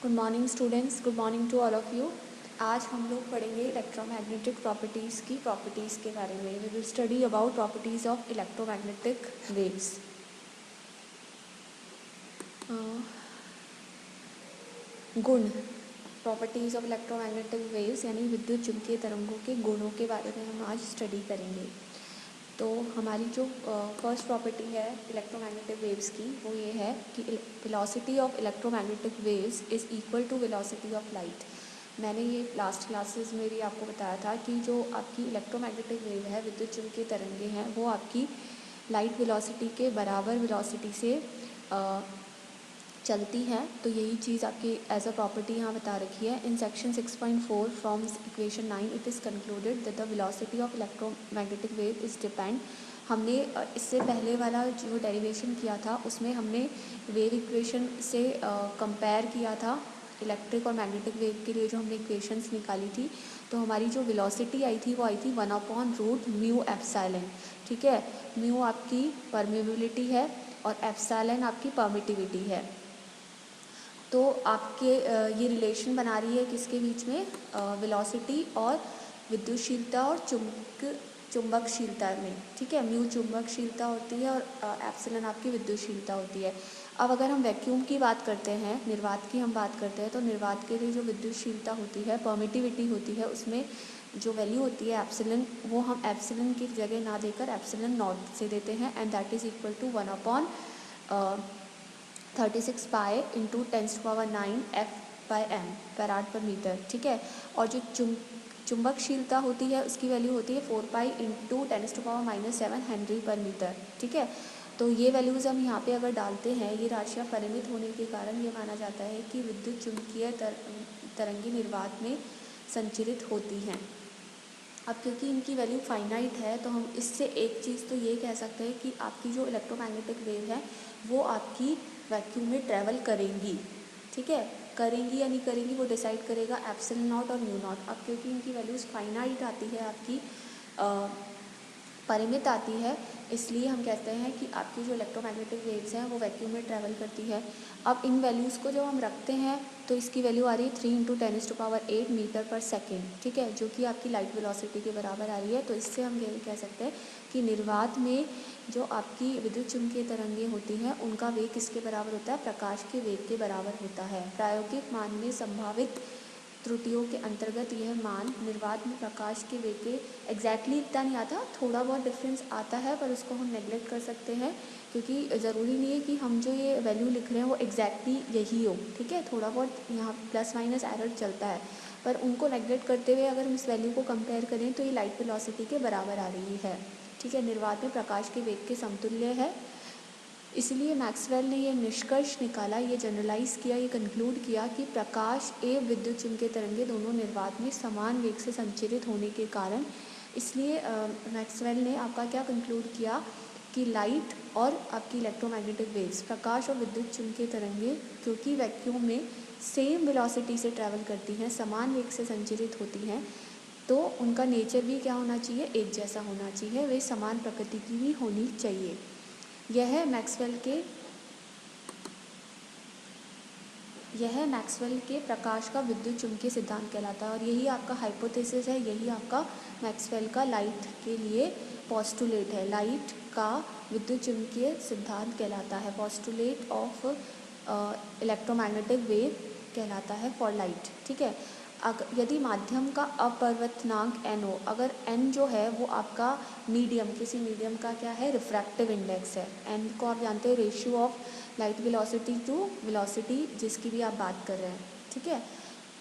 Good morning students, good morning to all of you. आज हम लोग पढ़ेंगे इलेक्ट्रोमैग्नेटिक प्रॉपर्टीज़ की प्रॉपर्टीज़ के बारे में। We will study about properties of electromagnetic waves. गुण, प्रॉपर्टीज़ ऑफ इलेक्ट्रोमैग्नेटिक वेव्स यानी विद्युत चुम्बकीय तरंगों के गुणों के बारे में हम आज स्टडी करेंगे। तो हमारी जो फर्स्ट प्रॉपर्टी है इलेक्ट्रोमैग्नेटिक वेव्स की वो ये है कि velocity of electromagnetic waves is equal to velocity of light. मैंने ये लास्ट क्लासेस में भी आपको बताया था कि जो आपकी इलेक्ट्रोमैग्नेटिक वेव है, विद्युत चुम्बकीय तरंगे हैं, वो आपकी लाइट वेलोसिटी के बराबर वेलोसिटी से चलती हैं। तो यही चीज़ आपकी एज अ प्रॉपर्टी यहाँ बता रखी है। In section 6.4 from equation 9 it is concluded that the velocity of electromagnetic wave is depend. हमने इससे पहले वाला जो डेरिवेशन किया था उसमें हमने वेव इक्वेशन से कंपेयर किया था इलेक्ट्रिक और मैग्नेटिक वेव के लिए जो हमने इक्वेशंस निकाली थी। तो हमारी जो वेलोसिटी आई थी वो आई थी 1/√μ एप्सिलॉन। ठीक है, म्यू आपकी परमेबिलिटी है और एप्सिलॉन आपकी परमिटिविटी है। तो आपके ये रिलेशन बना रही है किसके बीच में, वेलोसिटी और विद्युतशीलता और चुंबकशीलता में। ठीक है, म्यू चुंबकशीलता होती है और एप्सिलॉन आपकी विद्युतशीलता होती है। अब अगर हम वैक्यूम की बात करते हैं, निर्वात की हम बात करते हैं, तो निर्वात के लिए जो विद्युतशीलता होती है, परमिटिविटी होती है, उसमें जो वैल्यू होती है एप्सिलॉन, वो हम एप्सिलॉन की जगह ना देकर एप्सिलॉन नॉट से देते हैं and that is equal to 1/36 pi into 10⁹ F/m farad per metre. ठीक है, और जो चुंबकशीलता होती है उसकी वैल्यू होती है 4 पाई इंटू 10⁻⁻7 हेनरी पर मीटर। ठीक है, तो ये वैल्यूज़ हम यहाँ पे अगर डालते हैं, ये राशियाँ परिमित होने के कारण ये माना जाता है कि विद्युत चुम्बकीय तरंगी निर्वात में संचरित होती हैं। अब क्योंकि इनकी वैल्यू फाइनाइट है तो हम इससे एक चीज़ तो ये कह सकते हैं कि आपकी जो इलेक्ट्रोमैग्नेटिक वेव है वो आपकी वैक्यूम में ट्रैवल करेंगी। ठीक है, करेंगी या नहीं करेंगी वो डिसाइड करेगा एप्सिलॉन नॉट और म्यू नॉट। अब क्योंकि इनकी वैल्यूज़ फाइनाइट आती है, आपकी परिमित आती है, इसलिए हम कहते हैं कि आपकी जो इलेक्ट्रोमैग्नेटिक वेव्स हैं वो वैक्यूम में ट्रैवल करती है। अब इन वैल्यूज़ को जब हम रखते हैं तो इसकी वैल्यू आ रही है 3 × 10⁸ मीटर पर सेकेंड। ठीक है, जो कि आपकी लाइट वेलोसिटी के बराबर आ रही है। तो इससे हम ये कह सकते हैं कि निर्वात में जो आपकी विद्युत चुम्बकीय तरंगें होती हैं उनका वेग किसके बराबर होता है, प्रकाश के वेग के बराबर होता है। प्रायोगिक मान में संभावित त्रुटियों के अंतर्गत यह मान निर्वात में प्रकाश के वेग के एग्जैक्टली इतना नहीं आता, थोड़ा बहुत डिफरेंस आता है, पर उसको हम नेगलेक्ट कर सकते हैं क्योंकि ज़रूरी नहीं है कि हम जो ये वैल्यू लिख रहे हैं वो एग्जैक्टली यही हो। ठीक है, थोड़ा बहुत यहाँ प्लस माइनस एरर चलता है, पर उनको नेगलेक्ट करते हुए अगर हम इस वैल्यू को कंपेयर करें तो ये लाइट वेलोसिटी के बराबर आ रही है। ठीक है, निर्वात में प्रकाश के वेग के समतुल्य है। इसलिए मैक्सवेल ने यह निष्कर्ष निकाला, ये जनरलाइज किया, ये कंक्लूड किया कि प्रकाश एवं विद्युत चुम्बकीय तरंगे दोनों निर्वात में समान वेग से संचरित होने के कारण, इसलिए मैक्सवेल ने आपका क्या कंक्लूड किया कि लाइट और आपकी इलेक्ट्रोमैग्नेटिक वेव्स, प्रकाश और विद्युत चुम्बकीय तरंगे क्योंकि वैक्यूम में सेम वेलोसिटी से ट्रैवल करती हैं, समान वेग से संचरित होती हैं, तो उनका नेचर भी क्या होना चाहिए, एक जैसा होना चाहिए, वे समान प्रकृति की भी होनी चाहिए। यह मैक्सवेल के प्रकाश का विद्युत चुम्बकीय सिद्धांत कहलाता है और यही आपका हाइपोथेसिस है, यही आपका मैक्सवेल का लाइट के लिए पोस्टुलेट है। लाइट का विद्युत चुम्बकीय सिद्धांत कहलाता है, पोस्टुलेट ऑफ इलेक्ट्रोमैग्नेटिक वेव कहलाता है फॉर लाइट। ठीक है, यदि माध्यम का अपवर्तनांक n हो, अगर n जो है वो आपका मीडियम, किसी मीडियम का क्या है, रिफ्रैक्टिव इंडेक्स है। n को आप जानते हैं ratio of light velocity to velocity जिसकी भी आप बात कर रहे हैं। ठीक है,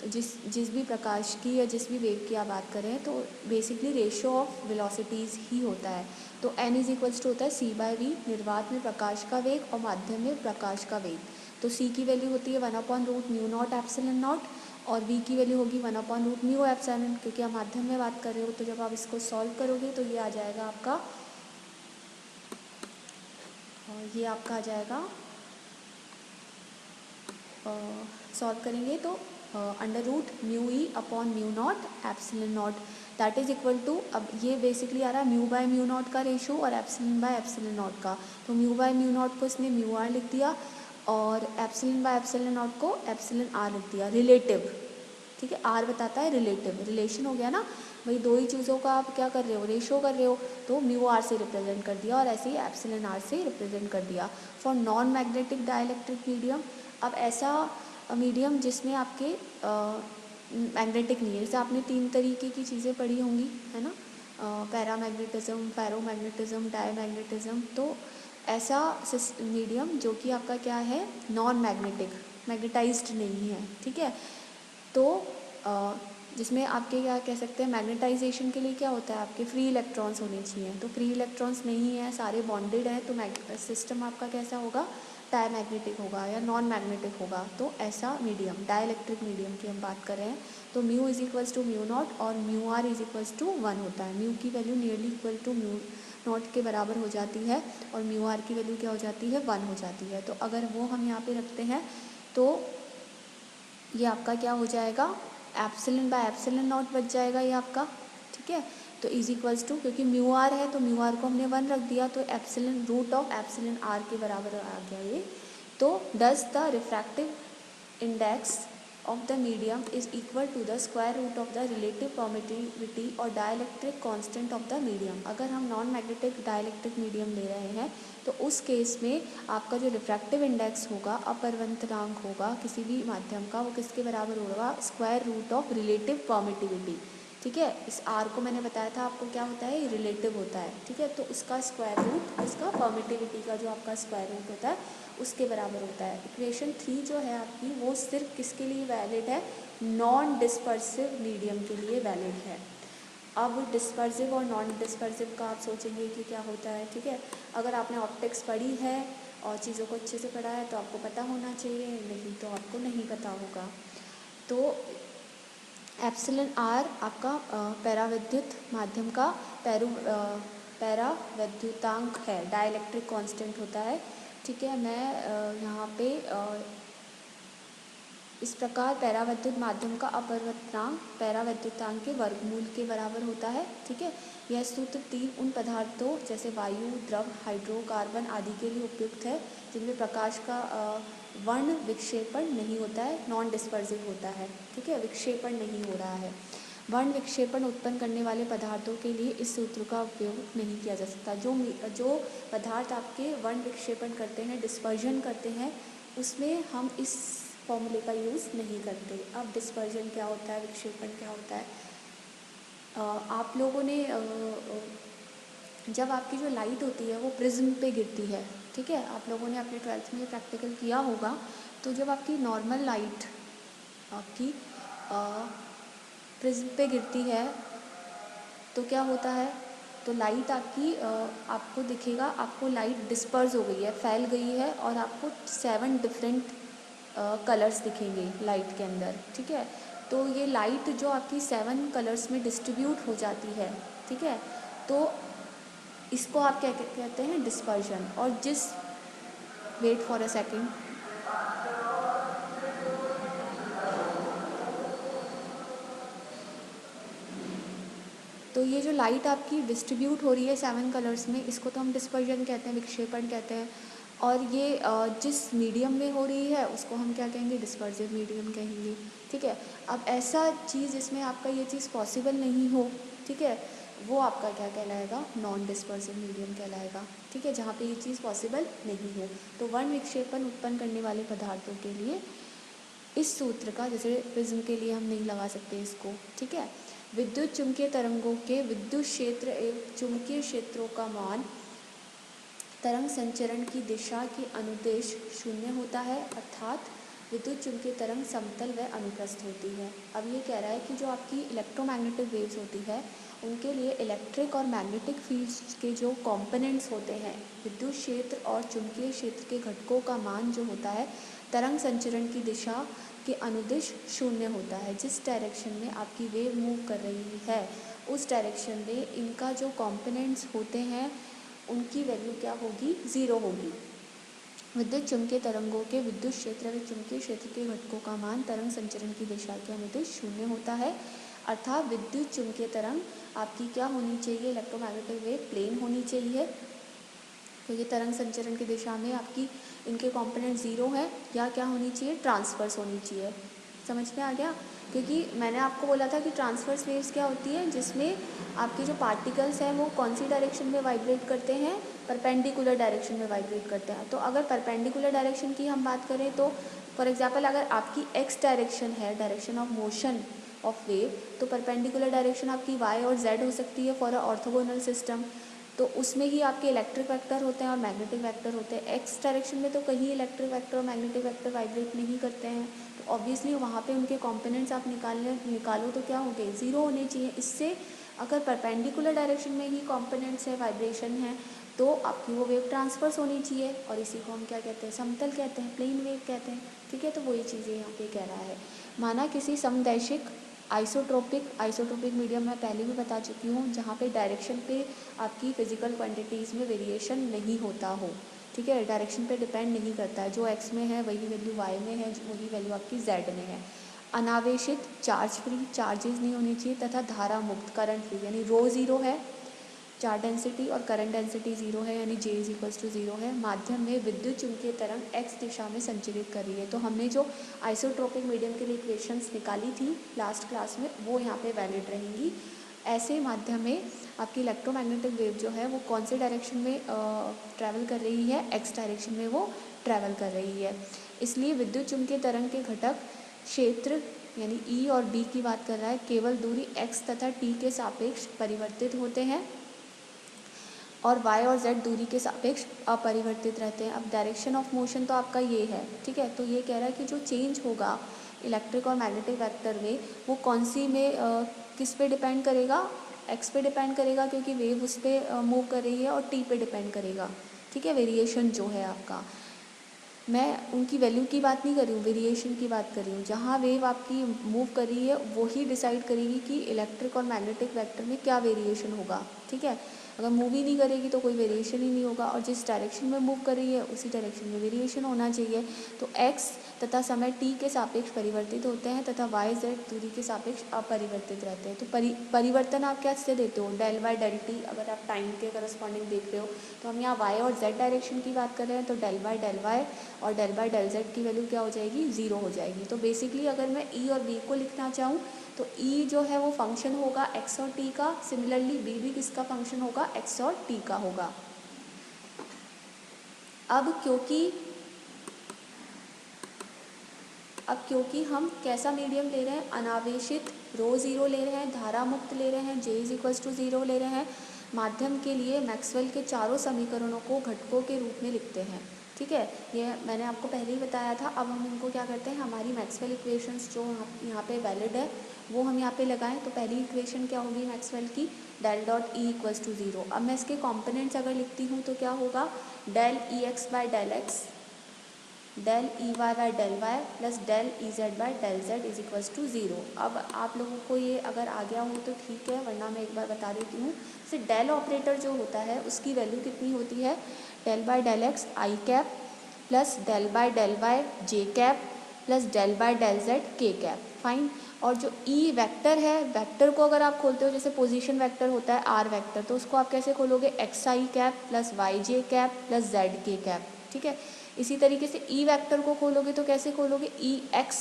तो जिस भी प्रकाश की या जिस भी वेव की आप बात कर रहे हैं तो बेसिकली रेशियो ऑफ वेलोसिटीज़ ही होता है। तो n इज इक्वल्स टू होता है c/v, निर्वात में प्रकाश का वेग और माध्यम में प्रकाश का वेग। तो c की वैल्यू होती है 1/√μ0 एप्सिलॉन नॉट और v की वैल्यू होगी 1/√μ एप्सिलॉन, क्योंकि आप माध्यम में बात कर रहे हो। तो जब आप इसको सॉल्व करोगे तो ये आ जाएगा आपका, और ये आपका आ जाएगा, सॉल्व करेंगे तो √μe/μ0 epsilon naught that is equal to, अब ये बेसिकली आ रहा है μ/μ0 का रेशो और एप्सिलॉन/एप्सिलॉन नॉट का। तो μ/μ0 को इसने μr लिख दिया और एप्सिलन बाय एप्सिलन नॉट को एप्सिलन आर लिख दिया, रिलेटिव, ठीक है। आर बताता है रिलेटिव, रिलेशन हो गया ना, भाई दो ही चीज़ों का आप क्या कर रहे हो, रेशो कर रहे हो, तो म्यू आर से रिप्रेजेंट कर दिया और ऐसे ही एप्सिलन आर से रिप्रेजेंट कर दिया। For non magnetic dielectric medium, अब ऐसा मीडियम जिसमें आपके मैग्नेटिक नहीं है, जैसे आपने 3 तरीके की चीज़ें पढ़ी होंगी, है ना, पैरामैग्नेटिज्म, फेरोमैग्नेटिज्म, डायमैग्नेटिज्म। तो ऐसा मीडियम जो कि आपका क्या है, नॉन मैग्नेटिक, मैग्नेटाइज्ड नहीं है, ठीक है। तो जिसमें आपके क्या कह सकते हैं, मैग्नेटाइजेशन के लिए क्या होता है, आपके फ्री इलेक्ट्रॉन्स होने चाहिए, तो फ्री इलेक्ट्रॉन्स नहीं है, सारे बॉन्डेड हैं, तो सिस्टम आपका कैसा होगा, डायमैग्नेटिक होगा या नॉन मैग्नेटिक होगा। तो ऐसा मीडियम, डाइलेक्ट्रिक मीडियम की हम बात कर रहे हैं, तो mu is equals to mu naught और mu R is equals to 1 होता है। म्यू की value nearly equal to mu naught के बराबर हो जाती है और म्यू आर की वैल्यू क्या हो जाती है, 1 हो जाती है। तो अगर वो हम यहाँ पे रखते हैं तो ये आपका क्या हो जाएगा, एप्सिलन बाय एप्सिलन नॉट बच जाएगा ये आपका, ठीक है। तो इज इक्वल्स टू, क्योंकि म्यू आर है तो म्यू आर को हमने 1 रख दिया, तो epsilon root of epsilon R के बराबर आ गया ये। तो does the refractive index of the medium is equal to the square root of the relative permittivity और dielectric constant of the medium। अगर हम नॉन मैग्नेटिक डाइलेक्ट्रिक मीडियम ले रहे हैं तो उस केस में आपका जो रिफ्रैक्टिव इंडेक्स होगा, अपवर्तनांक होगा किसी भी माध्यम का, वो किसके बराबर होगा, square root of relative permittivity, ठीक है। इस आर को मैंने बताया था आपको क्या होता है, रिलेटिव होता है, ठीक है। तो उसका स्क्वायर रूट, इसका परमिटिविटी का जो आपका स्क्वायर रूट होता है उसके बराबर होता है। इक्वेशन 3 जो है आपकी वो सिर्फ किसके लिए वैलिड है, नॉन डिस्पर्सिव मीडियम के लिए वैलिड है। अब डिस्पर्सिव और नॉन डिस्पर्सिव का आप सोचेंगे कि क्या होता है, ठीक है। अगर आपने ऑप्टिक्स पढ़ी है और चीज़ों को अच्छे से पढ़ा है तो आपको पता होना चाहिए, नहीं तो आपको नहीं पता होगा। तो एप्सिलन आर आपका पैराविद्युत माध्यम का पैरावैद्युतांक है, डाइलेक्ट्रिक कांस्टेंट होता है, ठीक है। मैं यहाँ पे इस प्रकार पैरावैद्युत माध्यम का अपवर्तनांक पैरावैद्युतांक के वर्गमूल के बराबर होता है, ठीक है। यह सूत्र 3 उन पदार्थों जैसे वायु, द्रव, हाइड्रोकार्बन आदि के लिए उपयुक्त है जिनमें प्रकाश का वर्ण विक्षेपण नहीं होता है, नॉन डिस्पर्सिव होता है, ठीक है, विक्षेपण नहीं हो रहा है। वर्ण विक्षेपण उत्पन्न करने वाले पदार्थों के लिए इस सूत्र का उपयोग नहीं किया जा सकता। जो पदार्थ आपके वर्ण विक्षेपण करते हैं, डिस्पर्जन करते हैं, उसमें हम इस फॉर्मूले का यूज़ नहीं करते। अब डिस्पर्जन क्या होता है, विक्षेपण क्या होता है, आप लोगों ने जब आपकी जो लाइट होती है वो प्रिज्म पे गिरती है, ठीक है, आप लोगों ने अपने 12th में प्रैक्टिकल किया होगा। तो जब आपकी नॉर्मल लाइट आपकी प्रिज्म पे गिरती है तो क्या होता है, तो लाइट आपकी आपको दिखेगा, आपको लाइट डिस्पर्स हो गई है, फैल गई है और आपको 7 डिफरेंट कलर्स दिखेंगे लाइट के अंदर, ठीक है। तो ये लाइट जो आपकी 7 कलर्स में डिस्ट्रीब्यूट हो जाती है, ठीक है, तो इसको आप क्या कहते हैं, डिस्पर्जन। और जिस वेट फॉर अ सेकेंड, तो ये जो लाइट आपकी डिस्ट्रीब्यूट हो रही है 7 कलर्स में, इसको तो हम डिस्पर्जन कहते हैं, विक्षेपण कहते हैं। और ये जिस मीडियम में हो रही है उसको हम क्या कहेंगे, डिस्पर्सिव मीडियम कहेंगे, ठीक है। अब ऐसा चीज़ जिसमें आपका ये चीज़ पॉसिबल नहीं हो, ठीक है, वो आपका क्या कहलाएगा, नॉन डिस्पर्सिव मीडियम कहलाएगा, ठीक है, जहाँ पे ये चीज़ पॉसिबल नहीं हो। तो वर्ण विक्षेपण उत्पन्न करने वाले पदार्थों के लिए इस सूत्र का, जैसे प्रिज्म के लिए हम नहीं लगा सकते इसको, ठीक है। विद्युत चुम्बकीय तरंगों के विद्युत क्षेत्र एवं चुम्बकीय क्षेत्रों का मान तरंग संचरण की दिशा के अनुदिश शून्य होता है, अर्थात विद्युत चुम्बकीय तरंग समतल व अनुप्रस्थ होती है। अब ये कह रहा है कि जो आपकी इलेक्ट्रोमैग्नेटिक वेव्स होती है उनके लिए इलेक्ट्रिक और मैग्नेटिक फील्ड्स के जो कंपोनेंट्स होते हैं, विद्युत क्षेत्र और चुम्बकीय क्षेत्र के घटकों का मान जो होता है तरंग संचरण की दिशा के अनुदिश शून्य होता है। जिस डायरेक्शन में आपकी वेव मूव कर रही है उस डायरेक्शन में इनका जो कंपोनेंट्स होते हैं उनकी वैल्यू क्या होगी, 0 होगी। विद्युत चुम्बकीय तरंगों के विद्युत क्षेत्र व चुम्बकीय क्षेत्र के घटकों का मान तरंग संचरण की दिशा के अनुदिश शून्य होता है, अर्थात विद्युत चुम्बकीय तरंग आपकी क्या होनी चाहिए, इलेक्ट्रोमैग्नेटिक वेव प्लेन होनी चाहिए। तो ये तरंग संचरण की दिशा में आपकी इनके कंपोनेंट ज़ीरो हैं या क्या होनी चाहिए, ट्रांसवर्स होनी चाहिए। समझ में आ गया? क्योंकि मैंने आपको बोला था कि ट्रांसवर्स वेव्स क्या होती है, जिसमें आपके जो पार्टिकल्स हैं वो कौन सी डायरेक्शन में वाइब्रेट करते हैं, परपेंडिकुलर डायरेक्शन में वाइब्रेट करते हैं। तो अगर परपेंडिकुलर डायरेक्शन की हम बात करें तो फॉर एग्जांपल अगर आपकी एक्स डायरेक्शन है, direction of motion of wave, तो परपेंडिकुलर डायरेक्शन आपकी वाई और जेड हो सकती है फॉर अ ऑर्थोगोनल सिस्टम। तो उसमें ही आपके इलेक्ट्रिक वेक्टर होते हैं और मैग्नेटिक वेक्टर होते हैं। एक्स डायरेक्शन में तो कहीं इलेक्ट्रिक वेक्टर और मैग्नेटिक वेक्टर वाइब्रेट नहीं करते हैं, तो ऑब्वियसली वहाँ पे उनके कंपोनेंट्स आप निकालो तो क्या होंगे, ज़ीरो होने चाहिए। इससे अगर परपेंडिकुलर डायरेक्शन में ही कंपोनेंट्स है, वाइब्रेशन है, तो आपकी वो वेव ट्रांसफर्स होनी चाहिए, और इसी को हम क्या कहते हैं, समतल कहते हैं, प्लेन वेव कहते हैं। ठीक है, तो वही चीज़ें यहाँ पे कह रहा है। माना किसी समदैशिक आइसोट्रोपिक मीडियम मैं पहले भी बता चुकी हूँ, जहाँ पे डायरेक्शन पे आपकी फिजिकल क्वांटिटीज़ में वेरिएशन नहीं होता हो। ठीक है, डायरेक्शन पे डिपेंड नहीं करता है, जो एक्स में है वही वैल्यू वाई में है, वही वैल्यू आपकी जेड में है। अनावेशित, चार्ज फ्री, चार्जेस नहीं होने चाहिए, तथा धारा मुक्त, करंट फ्री, यानी रो ज़ीरो है, चार्ज डेंसिटी और करंट डेंसिटी ज़ीरो है, यानी J = 0 है। माध्यम में विद्युत चुंबकीय तरंग एक्स दिशा में संचरित कर रही है। तो हमने जो आइसोट्रोपिक मीडियम के लिए इक्वेशंस निकाली थी लास्ट क्लास में, वो यहाँ पे वैलिड रहेंगी। ऐसे माध्यम में आपकी इलेक्ट्रोमैग्नेटिक वेव जो है वो कौन से डायरेक्शन में ट्रैवल कर रही है, एक्स डायरेक्शन में वो ट्रैवल कर रही है। इसलिए विद्युत चुंबकीय तरंग के घटक क्षेत्र यानी E और B की बात कर रहा है, केवल दूरी x तथा t के सापेक्ष परिवर्तित होते हैं और y और z दूरी के सापेक्ष अपरिवर्तित रहते हैं। अब डायरेक्शन ऑफ मोशन तो आपका ये है, ठीक है। तो ये कह रहा है कि जो चेंज होगा इलेक्ट्रिक और मैग्नेटिक वेक्टर में, वो कौन सी में किस पे डिपेंड करेगा, x पे डिपेंड करेगा क्योंकि वेव उस पर मूव कर रही है, और t पे डिपेंड करेगा। ठीक है, वेरिएशन जो है आपका, मैं उनकी वैल्यू की बात नहीं कर रही हूँ, वेरिएशन की बात कर रही हूँ। जहाँ वेव आपकी मूव कर रही है वही डिसाइड करेगी कि इलेक्ट्रिक और मैग्नेटिक वेक्टर में क्या वेरिएशन होगा। ठीक है, अगर मूव ही नहीं करेगी तो कोई वेरिएशन ही नहीं होगा, और जिस डायरेक्शन में मूव कर रही है उसी डायरेक्शन में वेरिएशन होना चाहिए। तो x तथा समय t के सापेक्ष परिवर्तित होते हैं तथा y z दूरी के सापेक्ष अपरिवर्तित रहते हैं। तो परिवर्तन आप क्या से देते हो, डेल बाय डेल टी। अगर आप टाइम के करस्पॉन्डिंग देख रहे हो तो हम यहाँ y और z डायरेक्शन की बात कर रहे हैं, तो डेल बाय डेल y और डेल बाय डेल z की वैल्यू क्या हो जाएगी, 0 हो जाएगी। तो बेसिकली अगर मैं e और b को लिखना चाहूँ तो e जो है वो फंक्शन होगा x और t का, सिमिलरली b भी किसका फंक्शन होगा, x और t का होगा। अब क्योंकि हम कैसा मीडियम ले रहे हैं, अनावेशित, रो ज़ीरो ले रहे हैं, धारा मुक्त ले रहे हैं, J = 0 ले रहे हैं, माध्यम के लिए मैक्सवेल के चारों समीकरणों को घटकों के रूप में लिखते हैं। ठीक है, ये मैंने आपको पहले ही बताया था। अब हम इनको क्या करते हैं, हमारी मैक्सवेल इक्वेशंस जो यहाँ पे वैलिड है वो हम यहाँ पे लगाएं। तो पहली इक्वेशन क्या होगी मैक्सवेल की, डेल डॉट E = 0। अब मैं इसके कॉम्पोनेंट्स अगर लिखती हूँ तो क्या होगा, del EX by del x, del EY by del y plus del EZ by del Z = 0। अब आप लोगों को ये अगर आ गया हो तो ठीक है, वरना मैं एक बार बता देती हूँ। फिर डेल ऑपरेटर जो होता है उसकी वैल्यू कितनी होती है, del by del x i cap plus del by del y j cap plus del by del z k cap. Fine. और जो ई वेक्टर है, वेक्टर को अगर आप खोलते हो, जैसे पोजीशन वेक्टर होता है आर वेक्टर, तो उसको आप कैसे खोलोगे, x i cap plus Y j cap plus Z k cap. ठीक है, इसी तरीके से ई वेक्टर को खोलोगे तो कैसे खोलोगे, ई x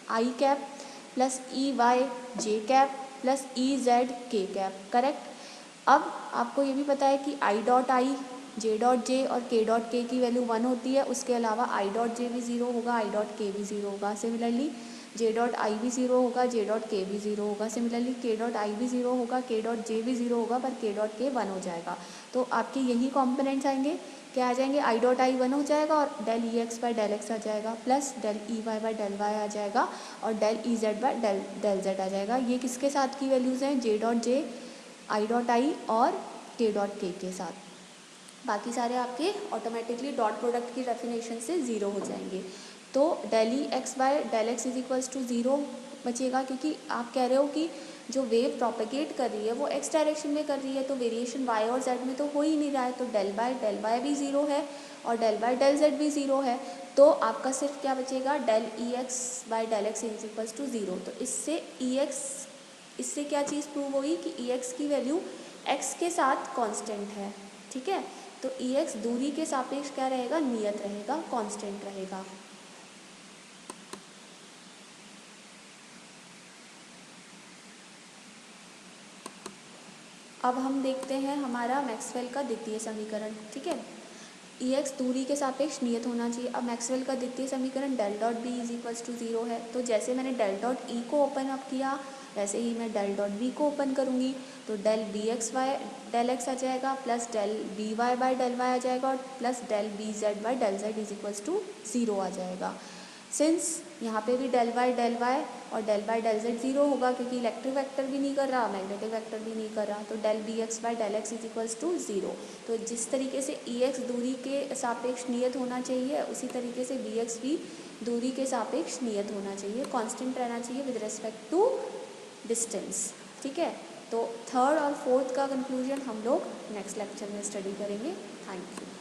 i cap plus E Y j cap plus E Z k cap. Correct. अब आपको ये भी पता है कि I dot I, J dot J और के डॉट के की वैल्यू 1 होती है। उसके अलावा आई डॉट जे भी 0 होगा, आई डॉट के भी 0 होगा। सिमिलरली जे डॉट आई भी 0 होगा, जे डॉट के भी 0 होगा। सिमिलरली के डॉट आई भी 0 होगा, के डॉट जे भी 0 होगा, पर के डॉट के 1 हो जाएगा। तो आपके यही कॉम्पोनेंट्स आएंगे, क्या आ जाएंगे, आई डॉट आई 1 हो जाएगा और del E x by del X आ जाएगा, plus del E Y by del Y आ जाएगा और del E Z by del Z आ जाएगा। ये किसके साथ की वैल्यूज़ हैं, J dot J, I dot I और के डॉट के साथ। बाकी सारे आपके ऑटोमेटिकली डॉट प्रोडक्ट की डेफिनेशन से 0 हो जाएंगे। तो del E x by del x = 0 बचेगा, क्योंकि आप कह रहे हो कि जो वेव प्रोपेगेट कर रही है वो एक्स डायरेक्शन में कर रही है, तो वेरिएशन वाई और जेड में तो हो ही नहीं रहा है। तो डेल बाय डेल वाई भी 0 है और डेल बाय डेल जेड भी 0 है। तो आपका सिर्फ क्या बचेगा, del E x by del x = 0। तो इससे क्या चीज़ प्रूव हुई कि ई एक्स की वैल्यू एक्स के साथ कांस्टेंट है। ठीक है, तो Ex दूरी के सापेक्ष क्या रहेगा, नियत रहेगा, कांस्टेंट रहेगा। अब हम देखते हैं हमारा मैक्सवेल का द्वितीय समीकरण, ठीक है। Ex दूरी के सापेक्ष नियत होना चाहिए। अब मैक्सवेल का द्वितीय समीकरण del dot B is equals to 0 है, तो जैसे मैंने डेल डॉट ई को ओपन अप किया वैसे ही मैं डेल डॉट बी को ओपन करूँगी, तो del B X Y del X आ जाएगा, plus del B Y by del Y आ जाएगा, और plus del B Z by del Z is equals to 0 आ जाएगा। सिंस यहाँ पे भी डेल वाई और डेल बाय डेल जेड 0 होगा, क्योंकि इलेक्ट्रिक वेक्टर भी नहीं कर रहा, मैग्नेटिक वेक्टर भी नहीं कर रहा, तो del B x by del x is equals to 0। तो जिस तरीके से ई एक्स दूरी के सापेक्ष नियत होना चाहिए, उसी तरीके से बी एक्स भी दूरी के सापेक्ष नियत होना चाहिए, कांस्टेंट रहना चाहिए विद रिस्पेक्ट टू डिस्टेंस, ठीक है। तो थर्ड और फोर्थ का कंक्लूजन हम लोग नेक्स्ट लेक्चर में स्टडी करेंगे। Thank you.